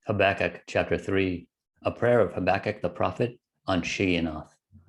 Habakkuk chapter 3, a prayer of Habakkuk the prophet on Sheinoth.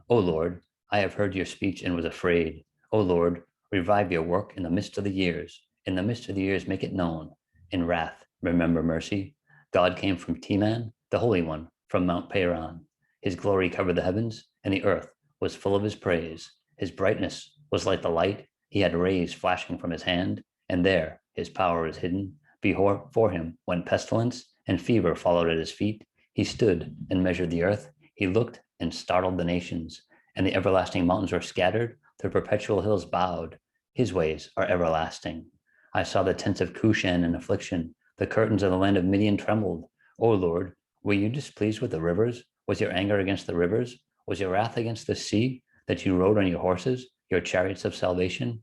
O Lord, I have heard your speech and was afraid. O Lord, revive your work in the midst of the years. In the midst of the years, make it known. In wrath, remember mercy. God came from Teman, the Holy One, from Mount Paran. His glory covered the heavens, and the earth was full of his praise. His brightness was like the light. He had rays flashing from his hand, and there his power is hidden. Before him went pestilence, and fever followed at his feet. He stood and measured the earth. He looked and startled the nations, and the everlasting mountains were scattered. The perpetual hills bowed. His ways are everlasting. I saw the tents of Cushan in affliction. The curtains of the land of Midian trembled. O Lord, were you displeased with the rivers? Was your anger against the rivers? Was your wrath against the sea, that you rode on your horses, your chariots of salvation?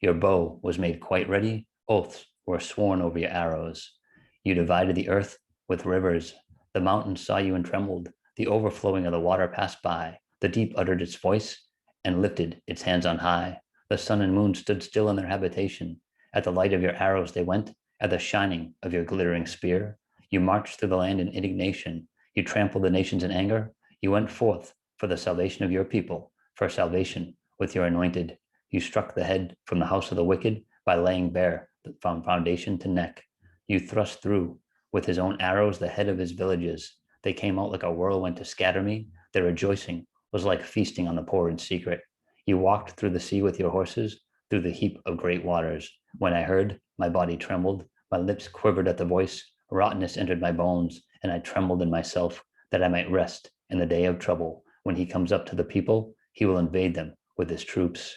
Your bow was made quite ready. Oaths were sworn over your arrows. You divided the earth with rivers. The mountains saw you and trembled. The overflowing of the water passed by. The deep uttered its voice and lifted its hands on high. The sun and moon stood still in their habitation. At the light of your arrows they went, at the shining of your glittering spear. You marched through the land in indignation. You trampled the nations in anger. You went forth for the salvation of your people, for salvation with your anointed. You struck the head from the house of the wicked by laying bare from foundation to neck. You thrust through with his own arrows the head of his villages. They came out like a whirlwind to scatter me. Their rejoicing was like feasting on the poor in secret. You walked through the sea with your horses, through the heap of great waters. When I heard, my body trembled. My lips quivered at the voice. Rottenness entered my bones, and I trembled in myself, that I might rest in the day of trouble. When he comes up to the people, he will invade them with his troops.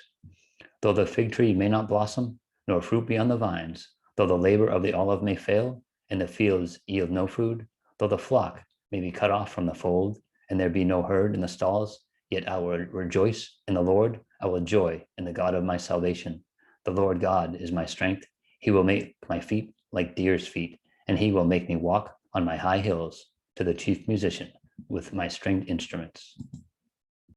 Though the fig tree may not blossom, nor fruit be on the vines, though the labor of the olive may fail, and the fields yield no food, though the flock may be cut off from the fold, and there be no herd in the stalls, yet I will rejoice in the Lord. I will joy in the God of my salvation. The Lord God is my strength. He will make my feet like deer's feet, and he will make me walk on my high hills to the chief musician with my stringed instruments.